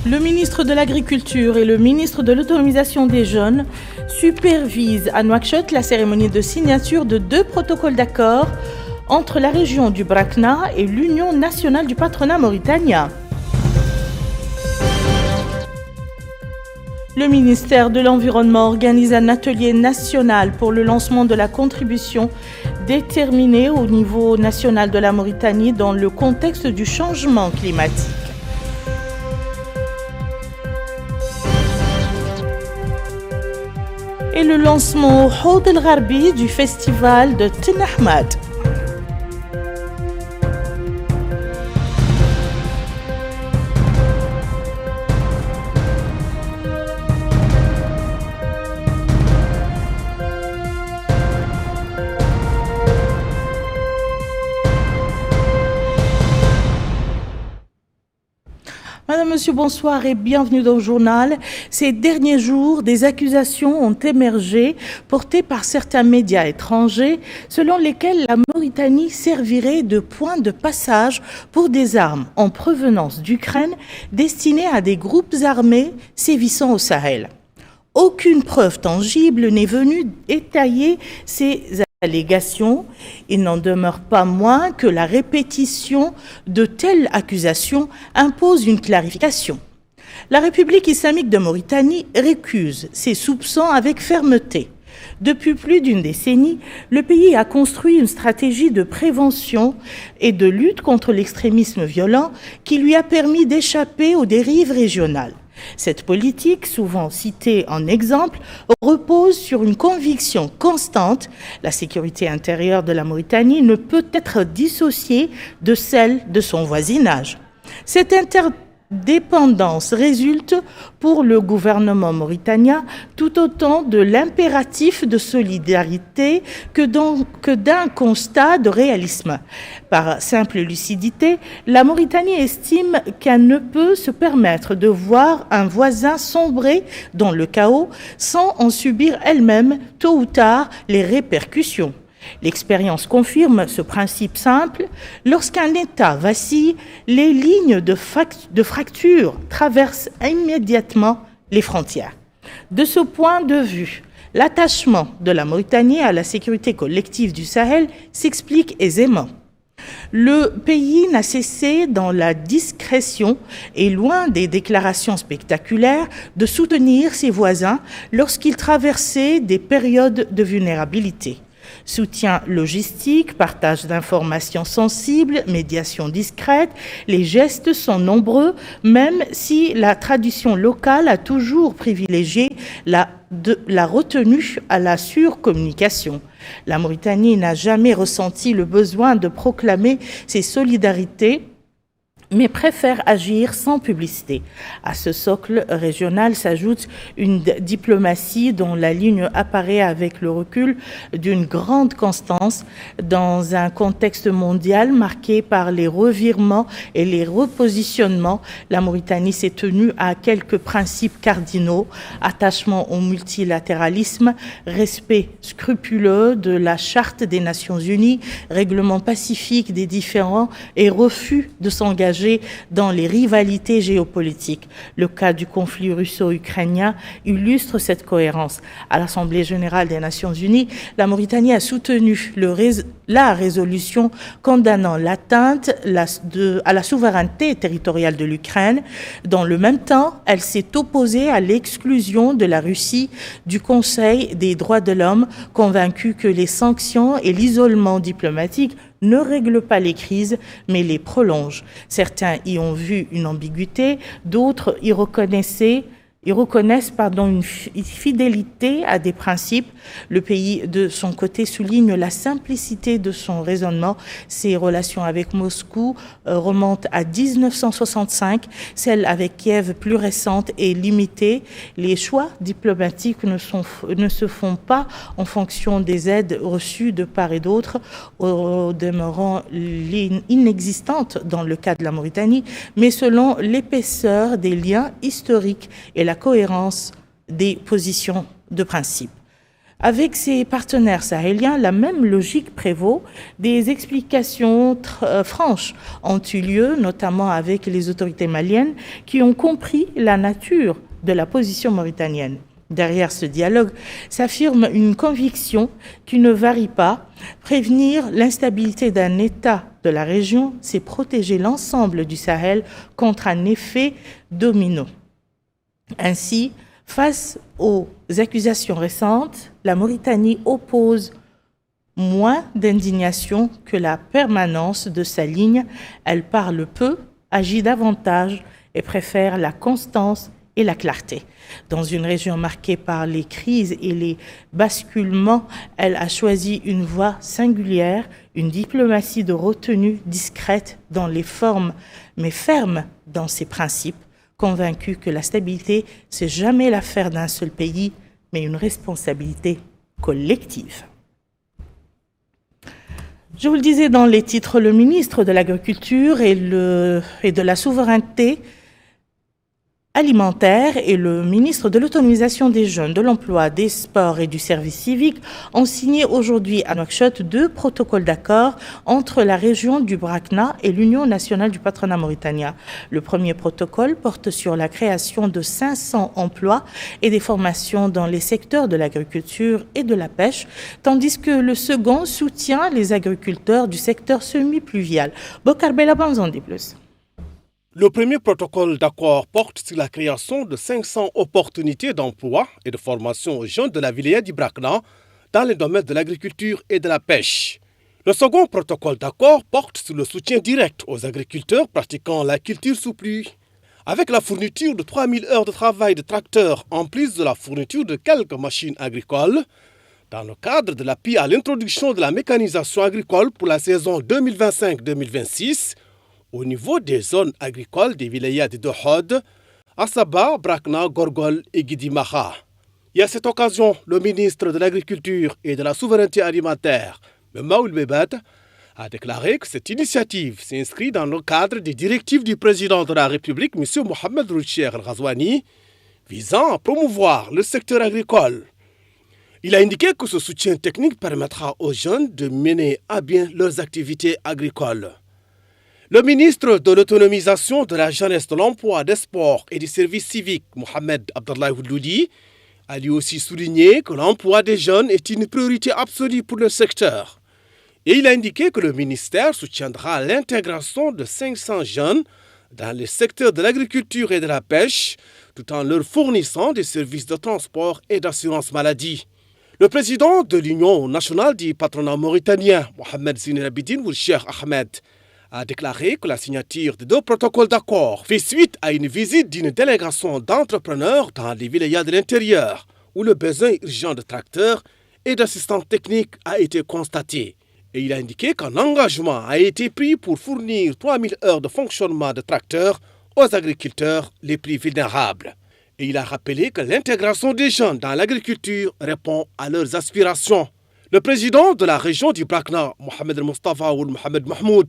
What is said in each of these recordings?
Le ministre de l'Agriculture et le ministre de l'Autonomisation des Jeunes supervisent à Nouakchott la cérémonie de signature de 2 protocoles d'accord entre la région du Brakna et l'Union nationale du patronat mauritanien. Le ministère de l'Environnement organise un atelier national pour le lancement de la contribution déterminée au niveau national de la Mauritanie dans le contexte du changement climatique. Et le lancement au Houd el-Gharbi du festival de Tin Ahmad. Madame, Monsieur, bonsoir et bienvenue dans le journal. Ces derniers jours, des accusations ont émergé portées par certains médias étrangers selon lesquelles la Mauritanie servirait de point de passage pour des armes en provenance d'Ukraine destinées à des groupes armés sévissant au Sahel. Aucune preuve tangible n'est venue étayer ces allégations. Il n'en demeure pas moins que la répétition de telles accusations impose une clarification. La République islamique de Mauritanie récuse ces soupçons avec fermeté. Depuis plus d'une décennie, le pays a construit une stratégie de prévention et de lutte contre l'extrémisme violent qui lui a permis d'échapper aux dérives régionales. Cette politique, souvent citée en exemple, repose sur une conviction constante. La sécurité intérieure de la Mauritanie ne peut être dissociée de celle de son voisinage. Cette interdépendance résulte pour le gouvernement mauritanien tout autant de l'impératif de solidarité que d'un constat de réalisme. Par simple lucidité, la Mauritanie estime qu'elle ne peut se permettre de voir un voisin sombrer dans le chaos sans en subir elle-même tôt ou tard les répercussions. L'expérience confirme ce principe simple. Lorsqu'un État vacille, les lignes de fracture traversent immédiatement les frontières. De ce point de vue, l'attachement de la Mauritanie à la sécurité collective du Sahel s'explique aisément. Le pays n'a cessé, dans la discrétion et loin des déclarations spectaculaires, de soutenir ses voisins lorsqu'ils traversaient des périodes de vulnérabilité. Soutien logistique, partage d'informations sensibles, médiation discrète, les gestes sont nombreux, même si la tradition locale a toujours privilégié la retenue à la surcommunication. La Mauritanie n'a jamais ressenti le besoin de proclamer ses solidarités, mais préfère agir sans publicité. À ce socle régional s'ajoute une diplomatie dont la ligne apparaît avec le recul d'une grande constance dans un contexte mondial marqué par les revirements et les repositionnements. La Mauritanie s'est tenue à quelques principes cardinaux: attachement au multilatéralisme, respect scrupuleux de la Charte des Nations Unies, règlement pacifique des différends et refus de s'engager dans les rivalités géopolitiques. Le cas du conflit russo-ukrainien illustre cette cohérence. À l'Assemblée générale des Nations unies, la Mauritanie a soutenu la résolution condamnant l'atteinte à la souveraineté territoriale de l'Ukraine. Dans le même temps, elle s'est opposée à l'exclusion de la Russie du Conseil des droits de l'homme, convaincue que les sanctions et l'isolement diplomatique ne règlent pas les crises, mais les prolongent. Certains y ont vu une ambiguïté, d'autres y reconnaissent une fidélité à des principes. Le pays, de son côté, souligne la simplicité de son raisonnement. Ses relations avec Moscou remontent à 1965, celles avec Kiev plus récentes et limitées. Les choix diplomatiques ne se font pas en fonction des aides reçues de part et d'autre, au demeurant inexistantes dans le cas de la Mauritanie, mais selon l'épaisseur des liens historiques et la cohérence des positions de principe. Avec ses partenaires sahéliens, la même logique prévaut. Des explications franches ont eu lieu, notamment avec les autorités maliennes qui ont compris la nature de la position mauritanienne. Derrière ce dialogue s'affirme une conviction qui ne varie pas. Prévenir l'instabilité d'un État de la région, c'est protéger l'ensemble du Sahel contre un effet domino. Ainsi, face aux accusations récentes, la Mauritanie oppose moins d'indignation que la permanence de sa ligne. Elle parle peu, agit davantage et préfère la constance et la clarté. Dans une région marquée par les crises et les basculements, elle a choisi une voie singulière, une diplomatie de retenue discrète dans les formes, mais ferme dans ses principes, convaincue que la stabilité, c'est jamais l'affaire d'un seul pays, mais une responsabilité collective. Je vous le disais dans les titres, le ministre de l'Agriculture et de la Souveraineté alimentaire et le ministre de l'Autonomisation des jeunes, de l'Emploi, des Sports et du Service civique ont signé aujourd'hui à Nouakchott 2 protocoles d'accord entre la région du Brakna et l'Union nationale du patronat mauritanien. Le premier protocole porte sur la création de 500 emplois et des formations dans les secteurs de l'agriculture et de la pêche, tandis que le second soutient les agriculteurs du secteur semi-pluvial. Bokar Belaban en dit plus. Le premier protocole d'accord porte sur la création de 500 opportunités d'emploi et de formation aux jeunes de la wilaya du Brakna dans les domaines de l'agriculture et de la pêche. Le second protocole d'accord porte sur le soutien direct aux agriculteurs pratiquant la culture sous pluie, avec la fourniture de 3000 heures de travail de tracteurs en plus de la fourniture de quelques machines agricoles, dans le cadre de l'appui à l'introduction de la mécanisation agricole pour la saison 2025-2026, au niveau des zones agricoles des wilayas de Dohod, Assaba, Brakna, Gorgol et Guidimaha. Et à cette occasion, le ministre de l'Agriculture et de la Souveraineté alimentaire, Memaoul Bebat, a déclaré que cette initiative s'inscrit dans le cadre des directives du président de la République, M. Mohamed Roucher El-Ghazouani, visant à promouvoir le secteur agricole. Il a indiqué que ce soutien technique permettra aux jeunes de mener à bien leurs activités agricoles. Le ministre de l'Autonomisation de la jeunesse, de l'Emploi, des Sports et du Service civique, Mohamed Abdallah Ouloudi, a lui aussi souligné que l'emploi des jeunes est une priorité absolue pour le secteur. Et il a indiqué que le ministère soutiendra l'intégration de 500 jeunes dans les secteurs de l'agriculture et de la pêche, tout en leur fournissant des services de transport et d'assurance maladie. Le président de l'Union nationale du patronat mauritanien, Mohamed Zine Abidine Ould Cheikh Ahmed, a déclaré que la signature de 2 protocoles d'accord fait suite à une visite d'une délégation d'entrepreneurs dans les wilayas de l'intérieur, où le besoin urgent de tracteurs et d'assistants techniques a été constaté. Et il a indiqué qu'un engagement a été pris pour fournir 3000 heures de fonctionnement de tracteurs aux agriculteurs les plus vulnérables. Et il a rappelé que l'intégration des jeunes dans l'agriculture répond à leurs aspirations. Le président de la région du Brakna, Mohamed El-Mustafa Ould Mohamed Mahmoud,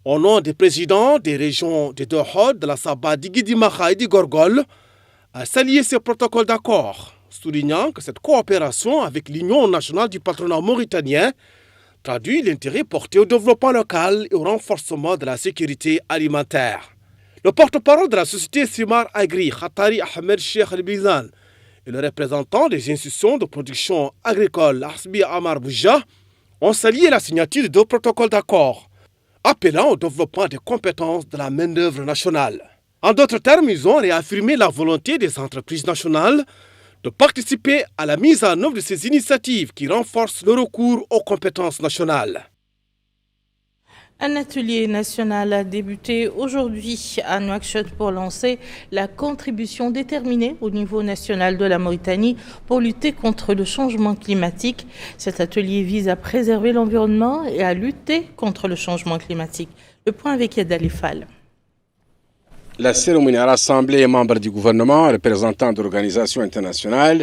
au nom des présidents des régions de Dohod, de la Saba, du Guidimaha et du Gorgol, a salué ce protocole d'accord, soulignant que cette coopération avec l'Union nationale du patronat mauritanien traduit l'intérêt porté au développement local et au renforcement de la sécurité alimentaire. Le porte-parole de la société Simar Agri, Khatari Ahmed Cheikh El-Bizan, et le représentant des institutions de production agricole, Hasbi Amar Bouja, ont salué la signature de 2 protocoles d'accord, appelant au développement des compétences de la main-d'œuvre nationale. En d'autres termes, ils ont réaffirmé la volonté des entreprises nationales de participer à la mise en œuvre de ces initiatives qui renforcent le recours aux compétences nationales. Un atelier national a débuté aujourd'hui à Nouakchott pour lancer la contribution déterminée au niveau national de la Mauritanie pour lutter contre le changement climatique. Cet atelier vise à préserver l'environnement et à lutter contre le changement climatique. Le point avec Yad Alifal. La cérémonie a rassemblé membres du gouvernement, représentants d'organisations internationales,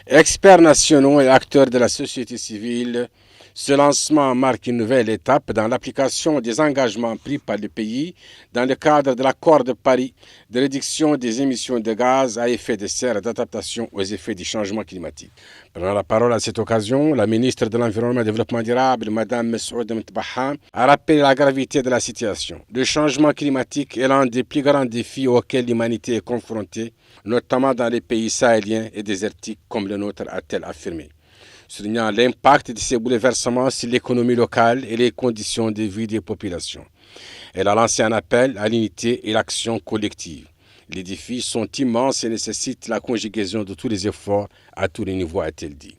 experts nationaux et acteurs de la société civile Ce lancement marque une nouvelle étape dans l'application des engagements pris par le pays dans le cadre de l'accord de Paris de réduction des émissions de gaz à effet de serre et d'adaptation aux effets du changement climatique. Prenant la parole à cette occasion, la ministre de l'Environnement et du Développement durable, Mme Messaouda Mtbaha, a rappelé la gravité de la situation. Le changement climatique est l'un des plus grands défis auxquels l'humanité est confrontée, notamment dans les pays sahéliens et désertiques comme le nôtre, a-t-elle affirmé, soulignant l'impact de ces bouleversements sur l'économie locale et les conditions de vie des populations. Elle a lancé un appel à l'unité et l'action collective. Les défis sont immenses et nécessitent la conjugaison de tous les efforts à tous les niveaux, a-t-elle dit.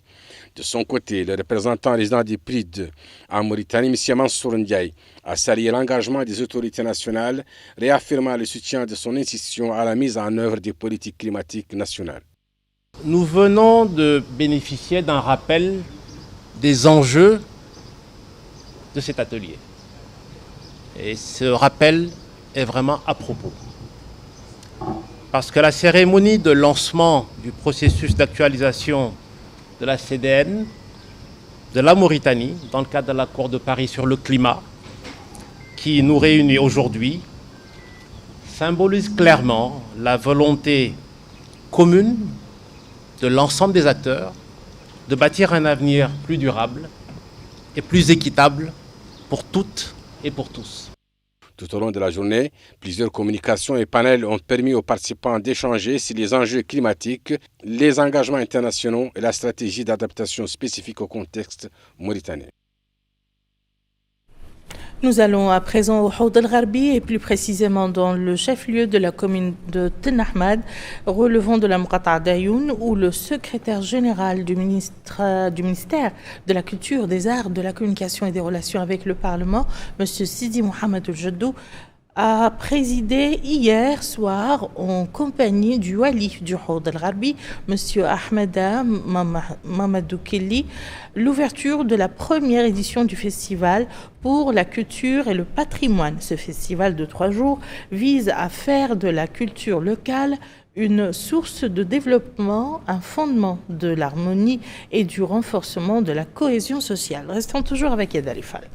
De son côté, le représentant résident du PRID en Mauritanie, M. Mansour Ndiaye, a salué l'engagement des autorités nationales, réaffirmant le soutien de son institution à la mise en œuvre des politiques climatiques nationales. Nous venons de bénéficier d'un rappel des enjeux de cet atelier. Et ce rappel est vraiment à propos. Parce que la cérémonie de lancement du processus d'actualisation de la CDN de la Mauritanie, dans le cadre de l'accord de Paris sur le climat, qui nous réunit aujourd'hui, symbolise clairement la volonté commune de l'ensemble des acteurs de bâtir un avenir plus durable et plus équitable pour toutes et pour tous. Tout au long de la journée, plusieurs communications et panels ont permis aux participants d'échanger sur les enjeux climatiques, les engagements internationaux et la stratégie d'adaptation spécifique au contexte mauritanien. Nous allons à présent au Houd el-Gharbi et plus précisément dans le chef-lieu de la commune de Ten Ahmad, relevant de la Muqata'a d'Ayoun, où le secrétaire général du ministère de la Culture, des Arts, de la Communication et des Relations avec le Parlement, M. Sidi Mohamed El-Jaddou, a présidé hier soir en compagnie du wali du Houd el-Gharbi, M. Ahmeda Mamadou Kelly, l'ouverture de la première édition du festival pour la culture et le patrimoine. Ce festival de 3 jours vise à faire de la culture locale une source de développement, un fondement de l'harmonie et du renforcement de la cohésion sociale. Restons toujours avec Yad Alifal.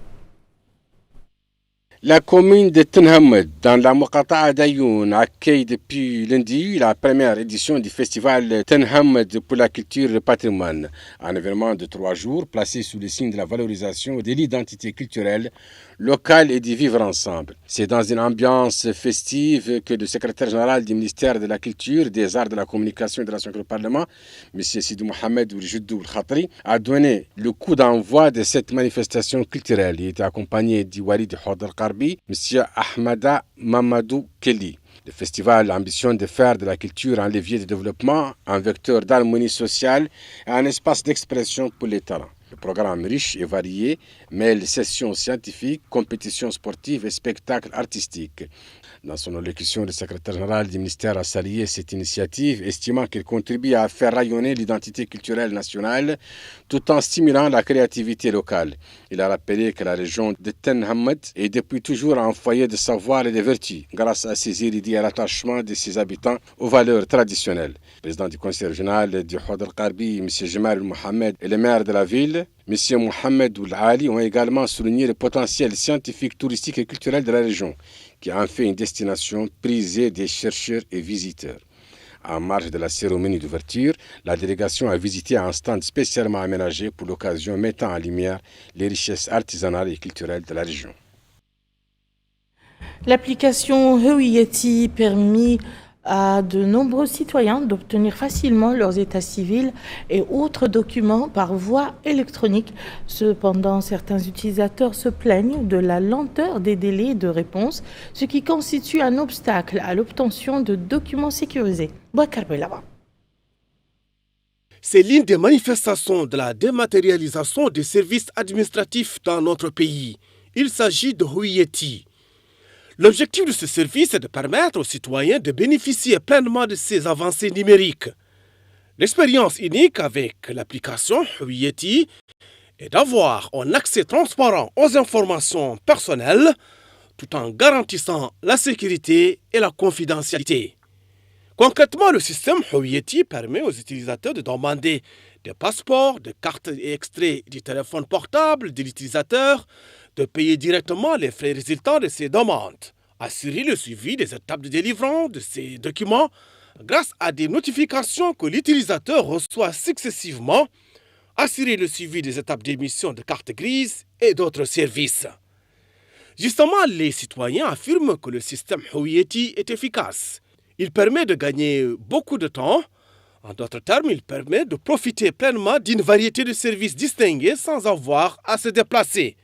La commune de Ten Ahmad, dans la Muqata'a d'Ayoun, accueille depuis lundi la première édition du festival Ten Ahmad pour la culture et le patrimoine. Un événement de 3 jours placé sous le signe de la valorisation de l'identité culturelle locale et du vivre ensemble. C'est dans une ambiance festive que le secrétaire général du ministère de la Culture, des Arts, de la Communication et de la Relations avec le Parlement, M. Sidi Mohamed El-Jaddou El-Khatri, a donné le coup d'envoi de cette manifestation culturelle. Il était accompagné du wali du Houd el-Gharbi, M. Ahmeda Mamadou Kelly. Le festival ambitionne de faire de la culture un levier de développement, un vecteur d'harmonie sociale et un espace d'expression pour les talents. Le programme riche et varié mêle sessions scientifiques, compétitions sportives et spectacles artistiques. Dans son allocution, le secrétaire général du ministère a salué cette initiative, estimant qu'elle contribue à faire rayonner l'identité culturelle nationale tout en stimulant la créativité locale. Il a rappelé que la région de Ten Ahmad est depuis toujours un foyer de savoir et de vertu, grâce à ses érudits et à l'attachement de ses habitants aux valeurs traditionnelles. Le président du conseil régional du Houd el-Gharbi, M. Jemal Mohamed, et le maire de la ville, M. Mohamed Oul-Ali, ont également souligné le potentiel scientifique, touristique et culturel de la région, qui en fait une destination prisée des chercheurs et visiteurs. En marge de la cérémonie d'ouverture, la délégation a visité un stand spécialement aménagé pour l'occasion, mettant en lumière les richesses artisanales et culturelles de la région. L'application Hewiyeti permet à de nombreux citoyens d'obtenir facilement leurs états civils et autres documents par voie électronique. Cependant, certains utilisateurs se plaignent de la lenteur des délais de réponse, ce qui constitue un obstacle à l'obtention de documents sécurisés. C'est l'une des manifestations de la dématérialisation des services administratifs dans notre pays. Il s'agit de Hewiyeti. L'objectif de ce service est de permettre aux citoyens de bénéficier pleinement de ces avancées numériques. L'expérience unique avec l'application Hewiyeti est d'avoir un accès transparent aux informations personnelles tout en garantissant la sécurité et la confidentialité. Concrètement, le système Hewiyeti permet aux utilisateurs de demander des passeports, des cartes et extraits du téléphone portable de l'utilisateur, de payer directement les frais résultant de ces demandes, assurer le suivi des étapes de délivrance de ces documents grâce à des notifications que l'utilisateur reçoit successivement, assurer le suivi des étapes d'émission de cartes grises et d'autres services. Justement, les citoyens affirment que le système Houiyeti est efficace. Il permet de gagner beaucoup de temps. En d'autres termes, il permet de profiter pleinement d'une variété de services distingués sans avoir à se déplacer.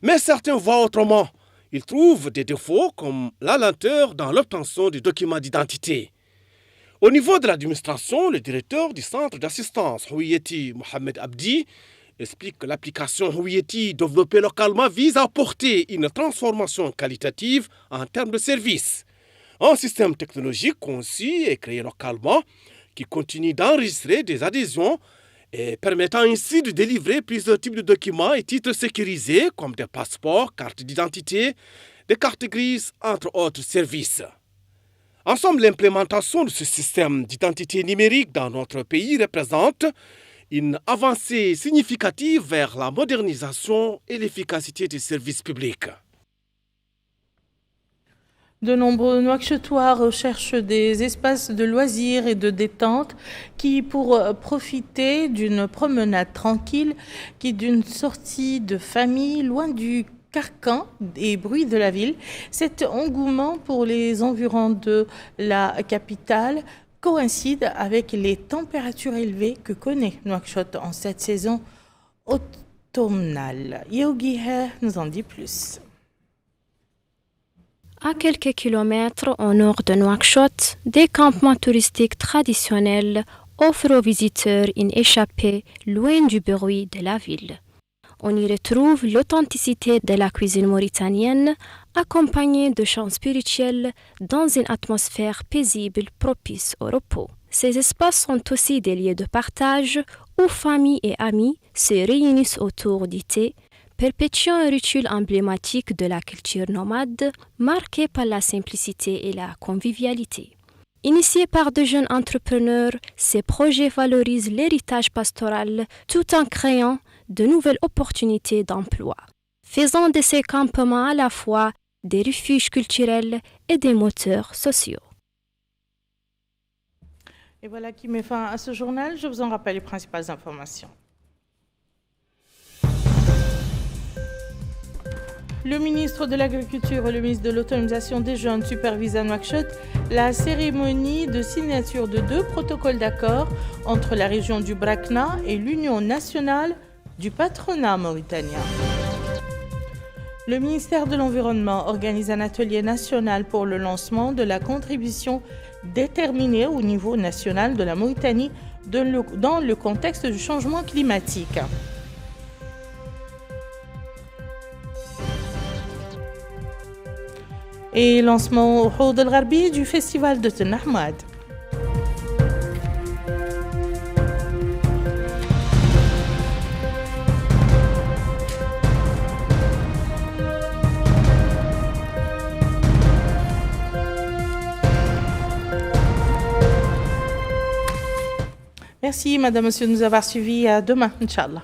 Mais certains voient autrement. Ils trouvent des défauts comme la lenteur dans l'obtention du document d'identité. Au niveau de l'administration, le directeur du centre d'assistance Houiyeti, Mohamed Abdi, explique que l'application Houiyeti développée localement vise à apporter une transformation qualitative en termes de services. Un système technologique conçu et créé localement qui continue d'enregistrer des adhésions et permettant ainsi de délivrer plusieurs types de documents et titres sécurisés comme des passeports, cartes d'identité, des cartes grises, entre autres services. En somme, l'implémentation de ce système d'identité numérique dans notre pays représente une avancée significative vers la modernisation et l'efficacité des services publics. De nombreux Nouakchotois recherchent des espaces de loisirs et de détente qui, pour profiter d'une promenade tranquille, qui d'une sortie de famille loin du carcan et bruit de la ville, cet engouement pour les environs de la capitale coïncide avec les températures élevées que connaît Nouakchott en cette saison automnale. Yogi nous en dit plus. À quelques kilomètres au nord de Nouakchott, des campements touristiques traditionnels offrent aux visiteurs une échappée loin du bruit de la ville. On y retrouve l'authenticité de la cuisine mauritanienne, accompagnée de chants spirituels dans une atmosphère paisible propice au repos. Ces espaces sont aussi des lieux de partage où familles et amis se réunissent autour du thé, perpétuant un rituel emblématique de la culture nomade, marqué par la simplicité et la convivialité. Initiés par de jeunes entrepreneurs, ces projets valorisent l'héritage pastoral tout en créant de nouvelles opportunités d'emploi, faisant de ces campements à la fois des refuges culturels et des moteurs sociaux. Et voilà qui met fin à ce journal. Je vous en rappelle les principales informations. Le ministre de l'Agriculture et le ministre de l'Autonomisation des Jeunes supervisent à Nouakchott la cérémonie de signature de 2 protocoles d'accord entre la région du Brakna et l'Union nationale du patronat mauritanien. Le ministère de l'Environnement organise un atelier national pour le lancement de la contribution déterminée au niveau national de la Mauritanie dans le contexte du changement climatique. Et lancement au Houd el-Gharbi du festival de Ten Ahmad. Merci, madame, monsieur, de nous avoir suivis. À demain, Inch'Allah.